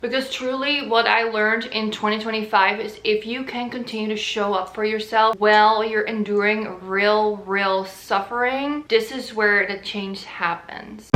Because truly what I learned in 2025 is if you can continue to show up for yourself while you're enduring real suffering, this is where the change happens.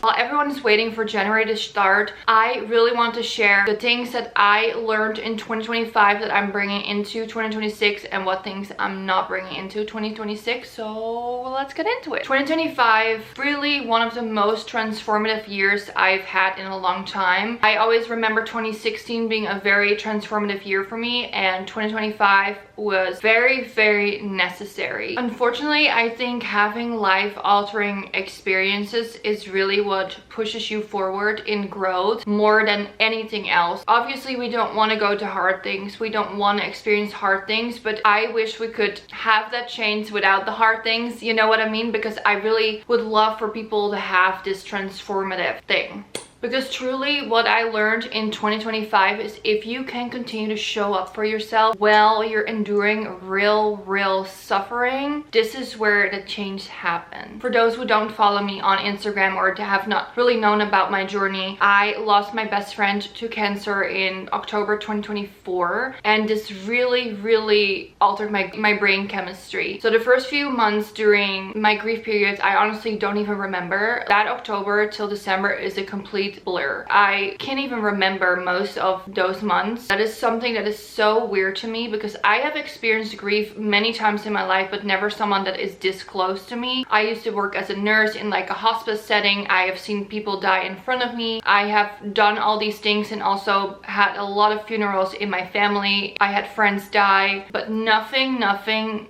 While everyone's waiting for January to start, I really want to share the things that I learned in 2025 that I'm bringing into 2026 and what things I'm not bringing into 2026. So let's get into it. 2025, really one of the most transformative years I've had in a long time. I always remember 2016 being a very transformative year for me, and 2025 was very necessary. Unfortunately, I think having life-altering experiences is really what pushes you forward in growth more than anything else. Obviously, we don't want to go to hard things. We don't want to experience hard things, but I wish we could have that change without the hard things. You know what I mean? Because I really would love for people to have this transformative thing. Because truly what I learned in 2025 is if you can continue to show up for yourself while you're enduring real suffering, this is where the change happens. For those who don't follow me on Instagram or have not really known about my journey, I lost my best friend to cancer in October 2024, and this really altered my brain chemistry. So the first few months during my grief periods, I honestly don't even remember. That October till December is a complete blur. I can't even remember most of those months. That is something that is so weird to me because I have experienced grief many times in my life, but never someone that is this close to me. I used to work as a nurse in like a hospice setting. I have seen people die in front of me. I have done all these things and also had a lot of funerals in my family. I had friends die, but nothing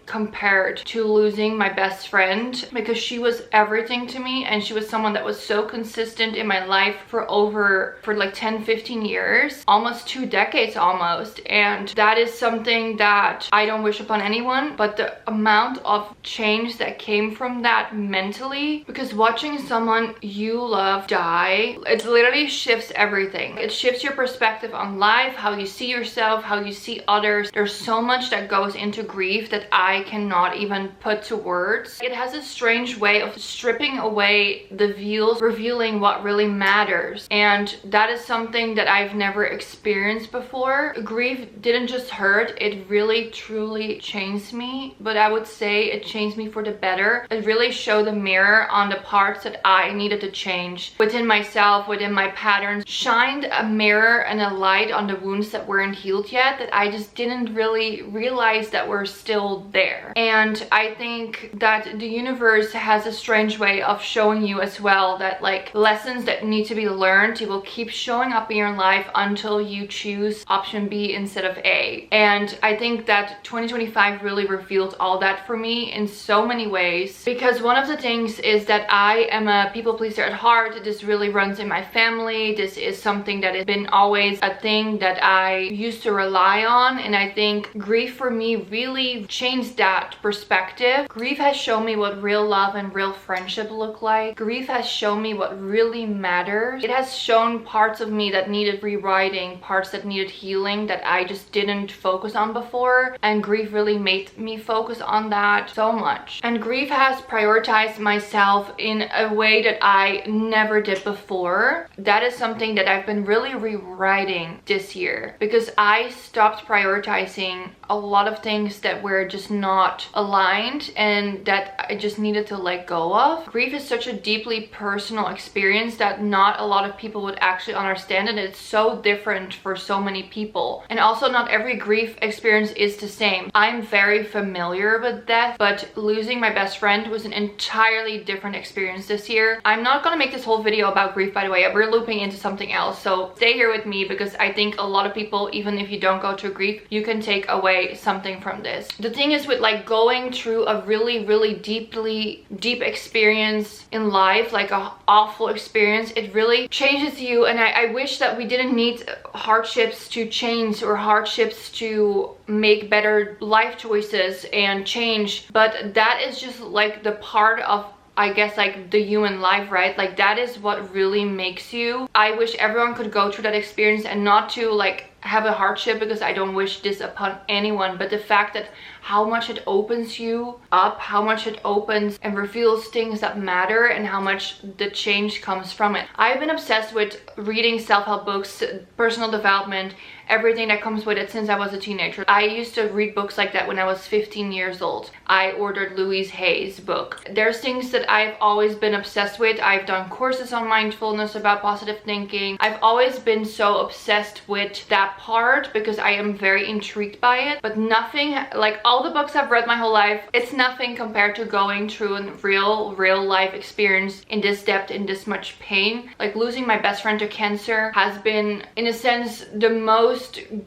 compared to losing my best friend, because she was everything to me and she was someone that was so consistent in my life for like 10-15 years, almost 2 decades almost. And that is something that I don't wish upon anyone, but the amount of change that came from that mentally, because watching someone you love die, it literally shifts everything. It shifts your perspective on life, how you see yourself, how you see others. There's so much that goes into grief that I cannot even put to words. It has a strange way of stripping away the veils, revealing what really matters. And that is something that I've never experienced before. Grief didn't just hurt, it really truly changed me. But I would say it changed me for the better. It really showed a mirror on the parts that I needed to change within myself, within my patterns. Shined a mirror and a light on the wounds that weren't healed yet, that I just didn't really realize that were still there. And I think that the universe has a strange way of showing you as well that like lessons that need to be learned, you will keep showing up in your life until you choose option B instead of A. And I think that 2025 really revealed all that for me in so many ways, because one of the things is that I am a people pleaser at heart. This really runs in my family. This is something that has been always a thing that I used to rely on, and I think grief for me really changed that perspective. Grief has shown me what real love and real friendship look like. Grief has shown me what really matters. It has shown parts of me that needed rewriting, parts that needed healing that I just didn't focus on before, and grief really made me focus on that so much. And grief has prioritized myself in a way that I never did before. That is something that I've been really rewriting this year, because I stopped prioritizing a lot of things that were just not aligned and that I just needed to let go of. Grief is such a deeply personal experience that not a lot of people would actually understand, and it's so different for so many people. And also not every grief experience is the same. I'm very familiar with death, but losing my best friend was an entirely different experience this year. I'm not gonna make this whole video about grief, by the way. We're looping into something else, so stay here with me, because I think a lot of people, even if you don't go through grief, you can take away something from this. The thing is with like going through a really deep experience in life, like a awful experience, it really changes you. And I wish that we didn't need hardships to change or hardships to make better life choices and change, but that is just like the part of, I guess, like the human life, right? Like that is what really makes you. I wish everyone could go through that experience and not to like have a hardship, because I don't wish this upon anyone, but the fact that how much it opens you up, how much it opens and reveals things that matter, and how much the change comes from it. I've been obsessed with reading self-help books, personal development, everything that comes with it since I was a teenager. I used to read books like that when I was 15 years old. I ordered Louise Hay's book. There's things that I've always been obsessed with. I've done courses on mindfulness, about positive thinking. I've always been so obsessed with that part because I am very intrigued by it, but nothing, like all the books I've read my whole life, it's nothing compared to going through a real life experience in this depth, in this much pain. Like losing my best friend to cancer has been, in a sense, the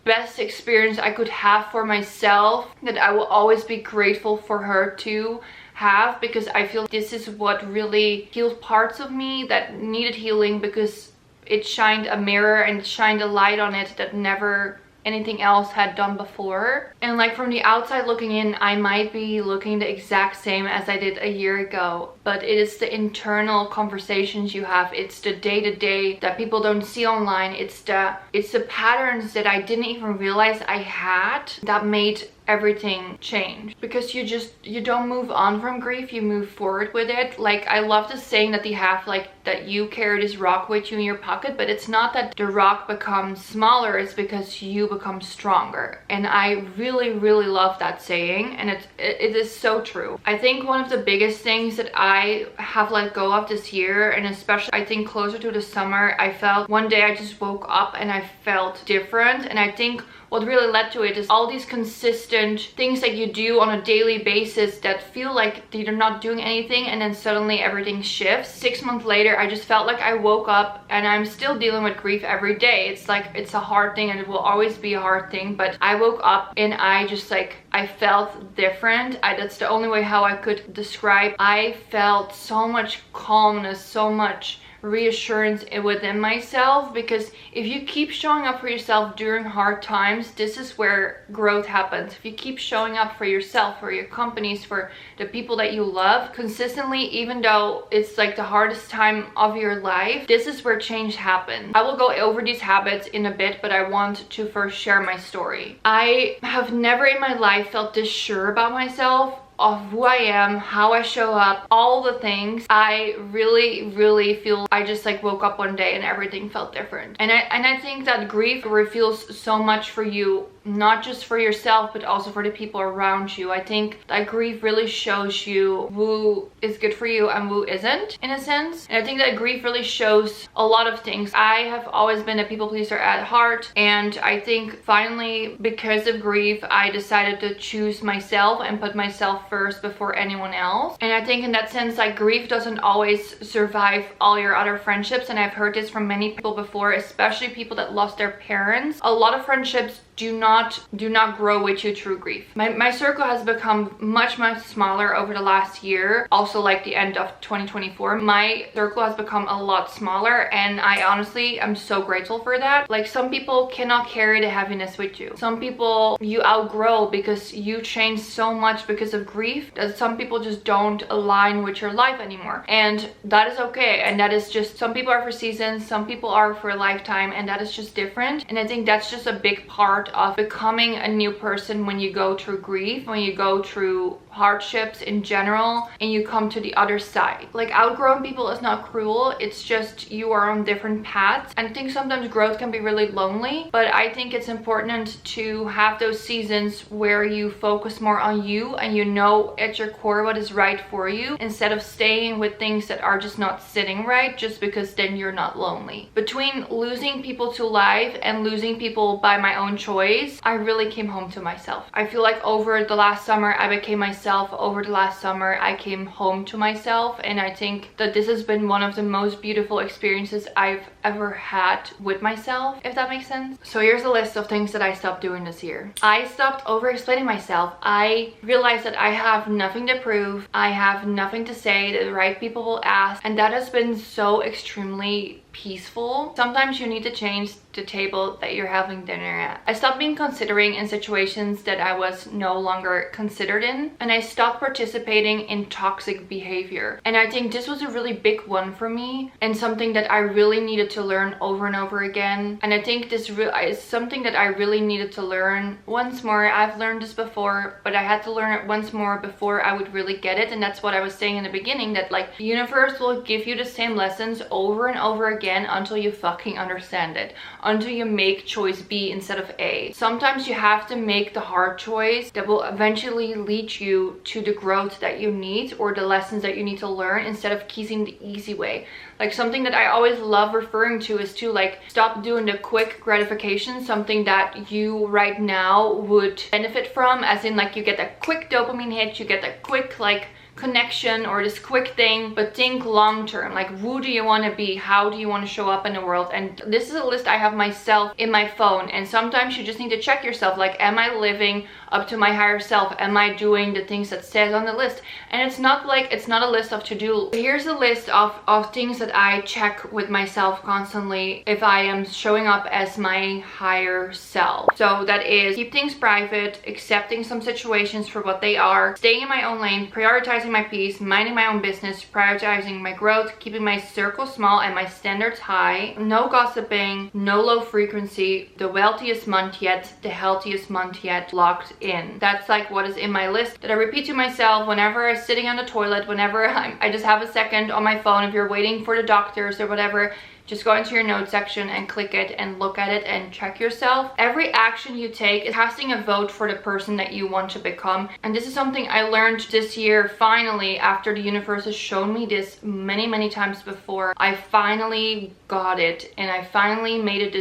best experience I could have for myself, that I will always be grateful for her to have, because I feel this is what really healed parts of me that needed healing, because it shined a mirror and shined a light on it that never anything else had done before. And like from the outside looking in, I might be looking the exact same as I did a year ago, but it is the internal conversations you have, it's the day-to-day that people don't see online, it's the patterns that I didn't even realize I had that made everything change. Because you don't move on from grief, you move forward with it. Like I love the saying that you have, like that you carry this rock with you in your pocket, but it's not that the rock becomes smaller, it's because you become stronger. And I really love that saying, and it is so true. I think one of the biggest things that I have let go of this year, and especially I think closer to the summer, I felt one day I just woke up and I felt different. And I think what really led to it is all these consistent things that you do on a daily basis that feel like you're not doing anything, and then suddenly everything shifts. 6 months later, I just felt like I woke up, and I'm still dealing with grief every day. It's like, it's a hard thing and it will always be a hard thing, but I woke up and I just like, I felt different. That's the only way how I could describe. I felt so much calmness, so much reassurance within myself, because if you keep showing up for yourself during hard times, this is where growth happens. If you keep showing up for yourself, for your companies, for the people that you love consistently, even though it's like the hardest time of your life, this is where change happens. I will go over these habits in a bit, but I want to first share my story. I have never in my life felt this sure about myself, of who I am, how I show up, all the things. I really feel I just like woke up one day and everything felt different. And I think that grief reveals so much for you, not just for yourself, but also for the people around you. I think that grief really shows you who is good for you and who isn't, in a sense. And I think that grief really shows a lot of things. I have always been a people pleaser at heart, and I think finally, because of grief, I decided to choose myself and put myself first before anyone else. And I think in that sense, like, grief doesn't always survive all your other friendships, and I've heard this from many people before, especially people that lost their parents. A lot of friendships do not grow with you through grief. My circle has become much smaller over the last year, also like the end of 2024. My circle has become a lot smaller, and I honestly am so grateful for that. Like, some people cannot carry the heaviness with you. Some people you outgrow because you change so much because of grief, that some people just don't align with your life anymore, and that is okay. And that is just, some people are for seasons, some people are for a lifetime, and that is just different. And I think that's just a big part of becoming a new person when you go through grief, when you go through hardships in general, and you come to the other side. Like, outgrowing people is not cruel, it's just you are on different paths. And I think sometimes growth can be really lonely, but I think it's important to have those seasons where you focus more on you and you know at your core what is right for you, instead of staying with things that are just not sitting right, just because then you're not lonely. Between losing people to life and losing people by my own choice, I really came home to myself. I feel like over the last summer I became myself. Over the last summer I came home to myself, and I think that this has been one of the most beautiful experiences I've ever had with myself, if that makes sense. So here's a list of things that I stopped doing this year. I stopped over explaining myself. I realized that I have nothing to prove, I have nothing to say, that the right people will ask, and that has been so extremely peaceful. Sometimes you need to change the table that you're having dinner at. I stopped stopped being considering in situations that I was no longer considered in, and I stopped participating in toxic behavior. And I think this was a really big one for me, and something that I really needed to learn over and over again. And I think this is something that I really needed to learn once more. I've learned this before, but I had to learn it once more before I would really get it. And that's what I was saying in the beginning, that like the universe will give you the same lessons over and over again until you fucking understand it, until you make choice B instead of A. Sometimes you have to make the hard choice that will eventually lead you to the growth that you need, or the lessons that you need to learn, instead of choosing the easy way. Like something that I always love referring to is to like stop doing the quick gratification, something that you right now would benefit from, as in like you get that quick dopamine hit, you get that quick like connection or this quick thing, but think long term. Like, who do you want to be? How do you want to show up in the world? And this is a list I have myself in my phone, and sometimes you just need to check yourself, like, am I living up to my higher self? Am I doing the things that says on the list? And it's not like, it's not a list of to-do. Here's a list of things that I check with myself constantly if I am showing up as my higher self. So that is keep things private, accepting some situations for what they are, staying in my own lane, prioritizing my peace, minding my own business, prioritizing my growth, keeping my circle small and my standards high, no gossiping, no low frequency, the wealthiest month yet, the healthiest month yet, locked in. That's like what is in my list that I repeat to myself whenever I'm sitting on the toilet, whenever I just have a second on my phone. If you're waiting for the doctors or whatever, just go into your notes section and click it and look at it and check yourself. Every action you take is casting a vote for the person that you want to become. And this is something I learned this year, finally, after the universe has shown me this many times before. I finally got it, and I finally made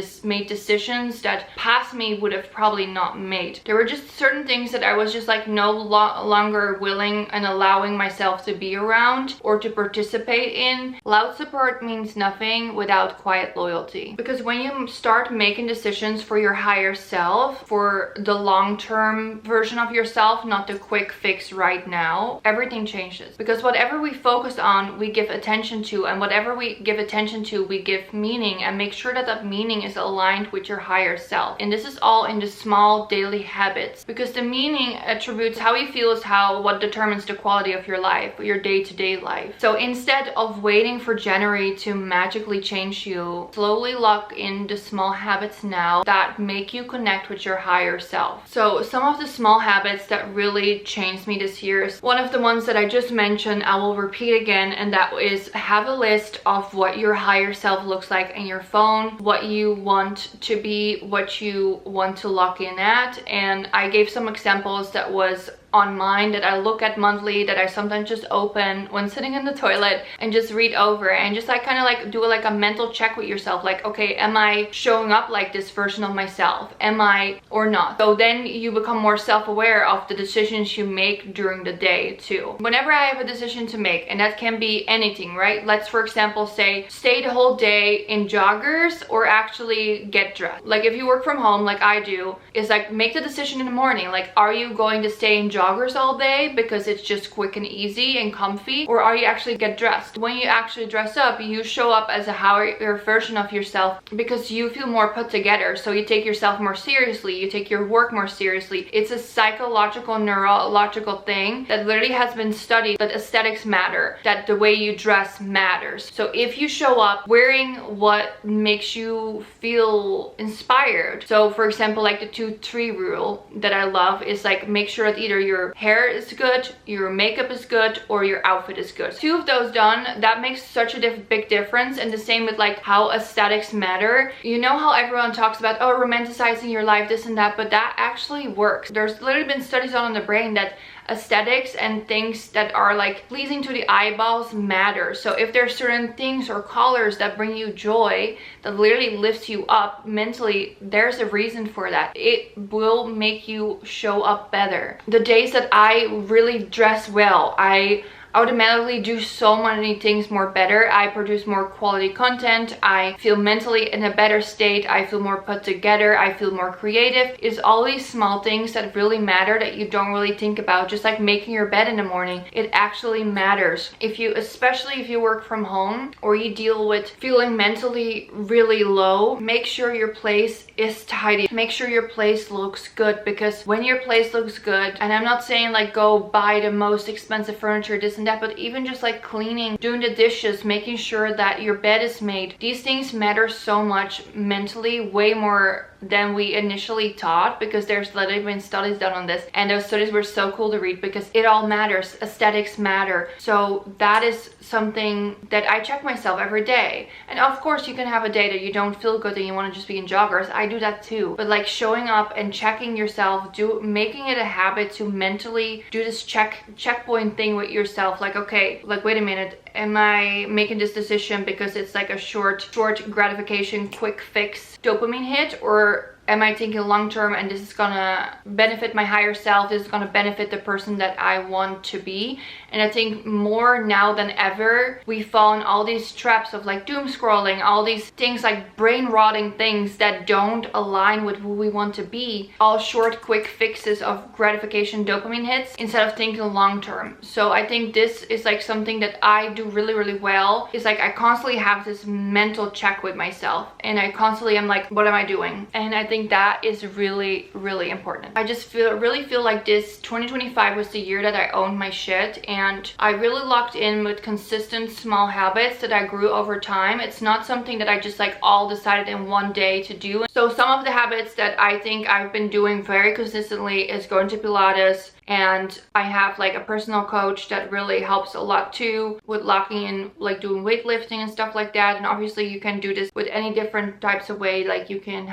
decisions that past me would have probably not made. There were just certain things that I was just like no longer willing and allowing myself to be around or to participate in. Loud support means nothing without quiet loyalty. Because when you start making decisions for your higher self, for the long-term version of yourself, not the quick fix right now, everything changes. Because whatever we focus on, we give attention to, and whatever we give attention to, we give meaning, and make sure that that meaning is aligned with your higher self. And this is all in the small daily habits, because the meaning attributes how you feel is what determines the quality of your life, your day-to-day life. So instead of waiting for January to magically change you, slowly lock in the small habits now that make you connect with your higher self. So some of the small habits that really changed me this year is one of the ones that I just mentioned. I will repeat again, and that is have a list of what your higher self looks like in your phone, what you want to be, what you want to lock in at. And I gave some examples that was on mine that I look at monthly, that I sometimes just open when sitting in the toilet and just read over, and just like kind of like do like a mental check with yourself, like, okay, am I showing up like this version of myself? Am I or not? So then you become more self-aware of the decisions you make during the day too. Whenever I have a decision to make, and that can be anything, right? Let's for example say stay the whole day in joggers or actually get dressed. Like if you work from home like I do, is like make the decision in the morning, like are you going to stay in joggers all day because it's just quick and easy and comfy, or are you actually get dressed? When you actually dress up, you show up as a higher version of yourself because you feel more put together. So you take yourself more seriously, you take your work more seriously. It's a psychological, neurological thing that literally has been studied, that aesthetics matter, that the way you dress matters. So if you show up wearing what makes you feel inspired, so for example like the 2-3 rule that I love is like make sure that either your hair is good, your makeup is good, or your outfit is good. 2 of those done, that makes such a big difference. And the same with like how aesthetics matter. You know how everyone talks about, oh, romanticizing your life, this and that, but that actually works. There's literally been studies on the brain that aesthetics and things that are like pleasing to the eyeballs matter. So if there's certain things or colors that bring you joy, that literally lifts you up mentally, there's a reason for that. It will make you show up better. The days that I really dress well, I automatically do so many things more better. I produce more quality content. I feel mentally in a better state. I feel more put together. I feel more creative. It's all these small things that really matter that you don't really think about. Just like making your bed in the morning, it actually matters. Especially if you work from home or you deal with feeling mentally really low, make sure your place is tidy. Make sure your place looks good, because when your place looks good, and I'm not saying like go buy the most expensive furniture, this and that, but even just like cleaning, doing the dishes, making sure that your bed is made, these things matter so much mentally, way more than we initially thought, because there's literally been studies done on this, and those studies were so cool to read because it all matters. Aesthetics matter. So that is something that I check myself every day. And of course you can have a day that you don't feel good and you want to just be in joggers. I do that too, but like showing up and checking yourself, making it a habit to mentally do this checkpoint thing with yourself, like, okay, like, wait a minute, am I making this decision because it's like a short gratification, quick fix dopamine hit, or am I thinking long term and this is gonna benefit my higher self, this is gonna benefit the person that I want to be? And I think more now than ever, we fall in all these traps of like doom scrolling, all these things like brain rotting things that don't align with who we want to be, all short quick fixes of gratification dopamine hits instead of thinking long term. So I think this is like something that I do really well. It's like I constantly have this mental check with myself, and I constantly am like, what am I doing? And I think that is really important. I just really feel like this 2025 was the year that I owned my shit, and I really locked in with consistent small habits that I grew over time. It's not something that I just like all decided in one day to do. So some of the habits that I think I've been doing very consistently is going to Pilates, and I have like a personal coach that really helps a lot too with locking in, like doing weightlifting and stuff like that. And obviously you can do this with any different types of way, like you can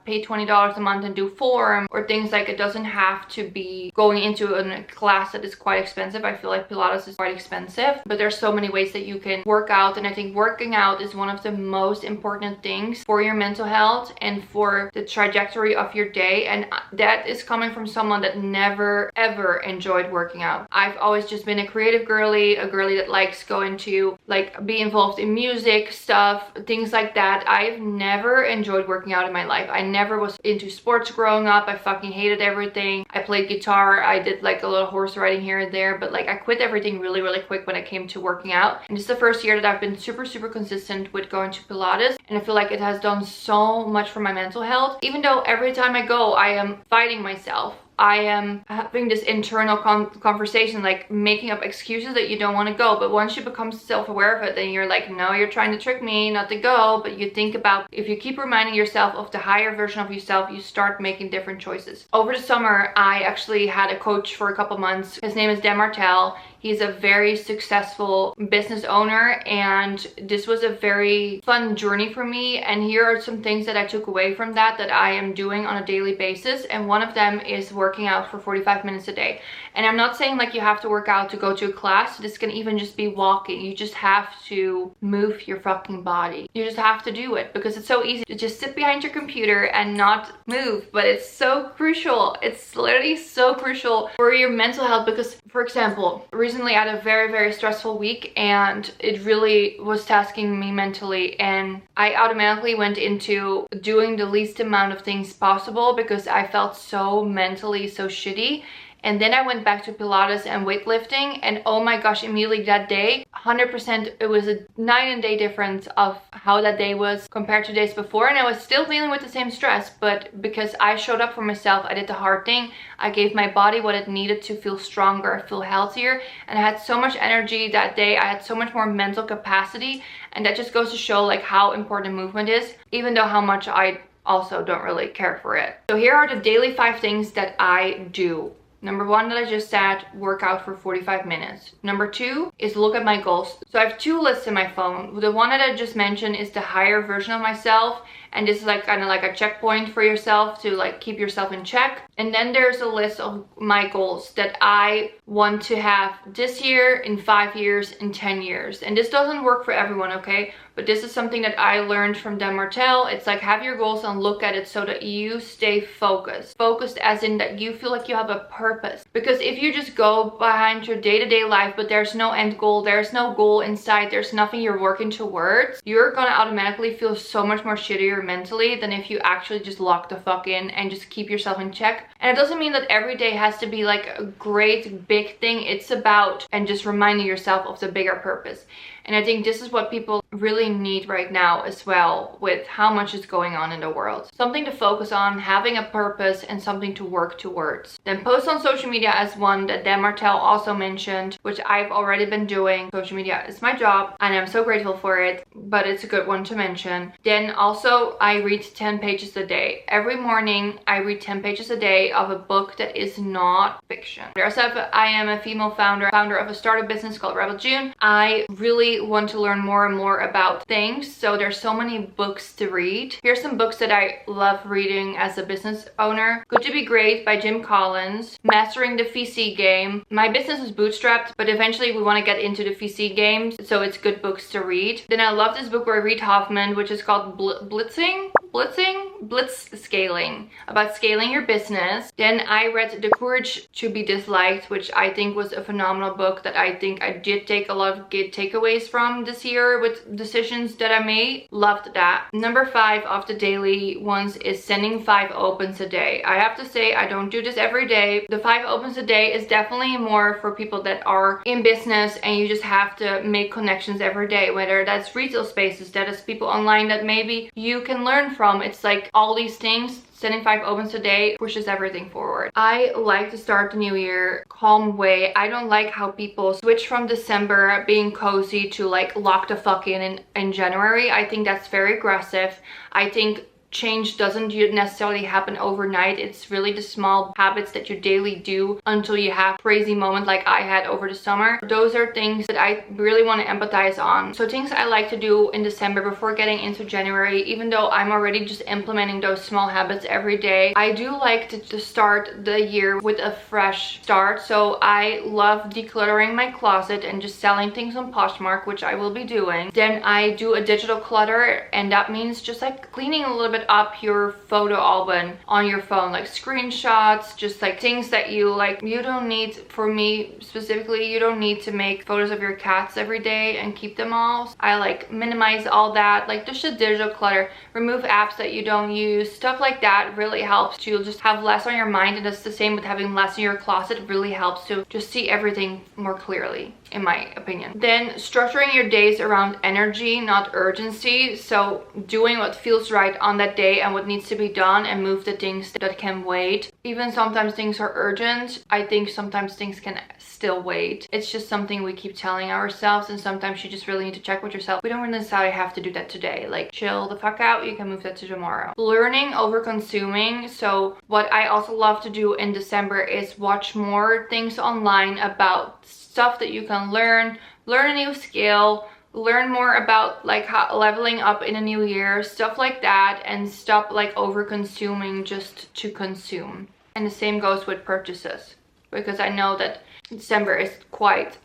pay $20 a month and do form or things. Like it doesn't have to be going into a class that is quite expensive. I feel like Pilates is quite expensive, but there's so many ways that you can work out, and I think working out is one of the most important things for your mental health and for the trajectory of your day. And that is coming from someone that never ever enjoyed working out. I've always just been a creative girly, a girly that likes going to like be involved in music stuff, things like that. I've never enjoyed working out in my life. I never was into sports growing up. I fucking hated everything. I played guitar, I did like a little horse riding here and there, but like I quit everything really quick when it came to working out. And this is the first year that I've been super consistent with going to Pilates, and I feel like it has done so much for my mental health. Even though every time I go I am fighting myself, I am having this internal conversation, like making up excuses that you don't want to go. But once you become self-aware of it, then you're like, no, you're trying to trick me not to go. But you think about, if you keep reminding yourself of the higher version of yourself, you start making different choices. Over the summer, I actually had a coach for a couple months. His name is Dan Martell. He's a very successful business owner, and this was a very fun journey for me. And here are some things that I took away from that I am doing on a daily basis. And one of them is working out for 45 minutes a day. And I'm not saying like you have to work out to go to a class. This can even just be walking. You just have to move your fucking body. You just have to do it, because it's so easy to just sit behind your computer and not move. But it's so crucial. It's literally so crucial for your mental health, because, for example, recently I had a very stressful week, and it really was tasking me mentally, and I automatically went into doing the least amount of things possible because I felt so mentally so shitty. And then I went back to Pilates and weightlifting, and oh my gosh, immediately that day, 100%, it was a night and day difference of how that day was compared to days before. And I was still dealing with the same stress, but because I showed up for myself, I did the hard thing. I gave my body what it needed to feel stronger, feel healthier, and I had so much energy that day. I had so much more mental capacity, and that just goes to show like how important movement is, even though how much I also don't really care for it. So here are the daily 5 things that I do. Number 1 that I just said, work out for 45 minutes. Number 2 is look at my goals. So I have 2 lists in my phone. The one that I just mentioned is the higher version of myself. And this is like kind of like a checkpoint for yourself to like keep yourself in check. And then there's a list of my goals that I want to have this year, in 5 years, in 10 years. And this doesn't work for everyone, okay? But this is something that I learned from Dan Martell. It's like, have your goals and look at it so that you stay focused. Focused as in that you feel like you have a purpose. Because if you just go behind your day-to-day life, but there's no end goal, there's no goal in sight, there's nothing you're working towards, you're gonna automatically feel so much more shittier mentally than if you actually just lock the fuck in and just keep yourself in check. And it doesn't mean that every day has to be like a great big thing. It's about, and just reminding yourself of the bigger purpose. And I think this is what people really need right now as well, with how much is going on in the world. Something to focus on, having a purpose, and something to work towards. Then post on social media as one that Dan Martell also mentioned, which I've already been doing. Social media is my job and I'm so grateful for it, but it's a good one to mention. Then also I read 10 pages a day. Every morning I read 10 pages a day of a book that is not fiction. I am a female founder of a startup business called Rebel June. I really want to learn more and more about things, so there's so many books to read. Here's some books that I love reading as a business owner. Good to Be Great by Jim Collins, Mastering the VC Game. My business is bootstrapped, but eventually we want to get into the VC games, so it's good books to read. Then I love this book by Reid Hoffman, which is called Blitz Scaling, about scaling your business. Then I read The Courage to Be Disliked, which I think was a phenomenal book that I think I did take a lot of good takeaways from this year with decisions that I made. Loved that. Number 5 of the daily ones is sending 5 opens a day. I have to say I don't do this every day. The 5 opens a day is definitely more for people that are in business and you just have to make connections every day, whether that's retail spaces, that is people online that maybe you can learn from. It's like all these things. Sending 5 opens a day pushes everything forward. I like to start the new year calm way. I don't like how people switch from December being cozy to like lock the fuck in January. I think that's very aggressive. I think change doesn't necessarily happen overnight. It's really the small habits that you daily do until you have a crazy moment like I had over the summer. Those are things that I really want to empathize on. So things I like to do in December before getting into January, even though I'm already just implementing those small habits every day, I do like to start the year with a fresh start. So I love decluttering my closet and just selling things on Poshmark, which I will be doing. Then I do a digital clutter, and that means just like cleaning a little bit up your photo album on your phone, like screenshots, just like things that you like. You don't need, for me specifically, you don't need to make photos of your cats every day and keep them all. I like minimize all that, like just a digital clutter, remove apps that you don't use, stuff like that really helps to just have less on your mind. And it's the same with having less in your closet. It really helps to just see everything more clearly, in my opinion. Then structuring your days around energy, not urgency. So doing what feels right on that day and what needs to be done, and move the things that can wait. Even sometimes things are urgent. I think sometimes things can still wait. It's just something we keep telling ourselves, and sometimes you just really need to check with yourself. We don't necessarily have to do that today. Like, chill the fuck out, you can move that to tomorrow. Learning over consuming. So what I also love to do in December is watch more things online about stuff that you can learn a new skill, learn more about like how leveling up in a new year, stuff like that, and stop like over consuming just to consume. And the same goes with purchases, because I know that December is quite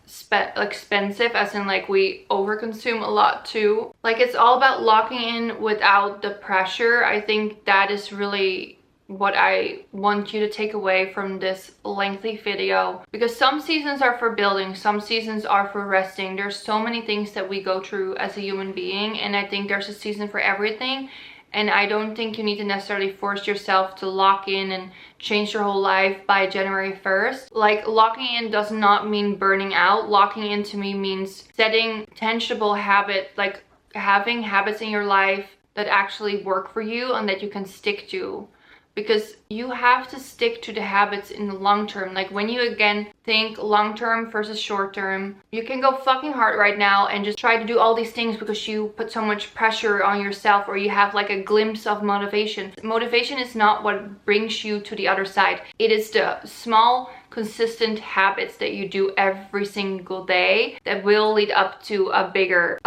expensive, as in like we overconsume a lot too. Like, it's all about locking in without the pressure. I think that is really what I want you to take away from this lengthy video, because some seasons are for building, some seasons are for resting. There's so many things that we go through as a human being, and I think there's a season for everything. And I don't think you need to necessarily force yourself to lock in and change your whole life by January 1st. Like, locking in does not mean burning out. Locking in to me means setting tangible habits, like having habits in your life that actually work for you and that you can stick to. Because you have to stick to the habits in the long term. Like, when you again think long term versus short term, you can go fucking hard right now and just try to do all these things because you put so much pressure on yourself, or you have like a glimpse of motivation. Motivation is not what brings you to the other side. It is the small consistent habits that you do every single day that will lead up to a bigger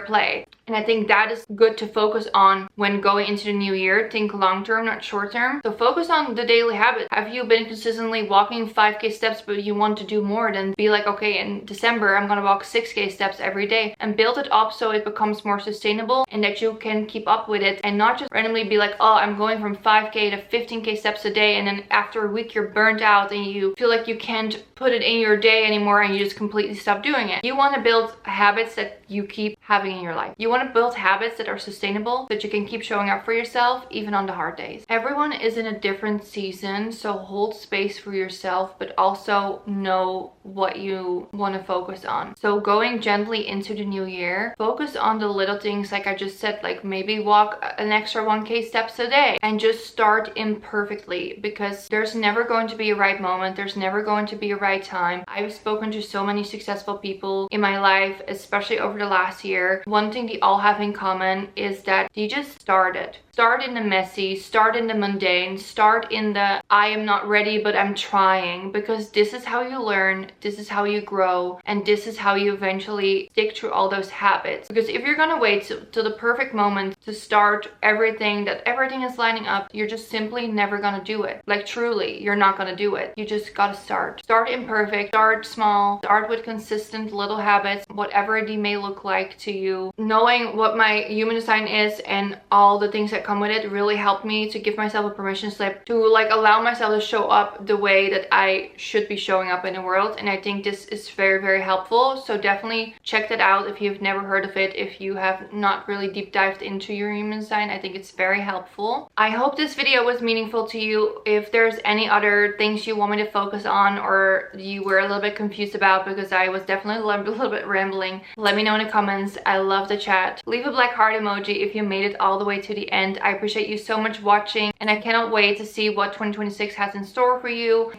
play. And I think that is good to focus on when going into the new year. Think long term, not short term. So focus on the daily habit. Have you been consistently walking 5k steps, but you want to do more? Then be like, okay, in December I'm gonna walk 6k steps every day, and build it up so it becomes more sustainable and that you can keep up with it, and not just randomly be like, oh, I'm going from 5k to 15k steps a day, and then after a week you're burnt out and you feel like you can't put it in your day anymore and you just completely stop doing it. You want to build habits that you keep having in your life. You want to build habits that are sustainable, that you can keep showing up for yourself even on the hard days. Everyone is in a different season, so hold space for yourself, but also know what you want to focus on. So going gently into the new year, focus on the little things like I just said, like maybe walk an extra 1k steps a day, and just start imperfectly, because there's never going to be a right moment. There's never going to be a right time. I've spoken to so many successful people in my life, especially over the last year. One thing they all have in common is that they just started. Start in the messy, start in the mundane, start in the I am not ready but I'm trying, because this is how you learn, this is how you grow, and this is how you eventually stick through all those habits. Because if you're gonna wait till the perfect moment to start everything, that everything is lining up, you're just simply never gonna do it. Like truly, you're not gonna do it. You just gotta start. Start imperfect, start small, start with consistent little habits, whatever they may look like to you. Knowing what my human design is and all the things that come with it really helped me to give myself a permission slip to like allow myself to show up the way that I should be showing up in the world. And I think this is very, very helpful. So definitely check that out if you've never heard of it. If you have not really deep dived into your human design, I think it's very helpful. I hope this video was meaningful to you. If there's any other things you want me to focus on, or you were a little bit confused about, because I was definitely a little bit rambling, let me know in the comments. I love the chat. Leave a black heart emoji if you made it all the way to the end. I appreciate you so much watching, and I cannot wait to see what 2026 has in store for you.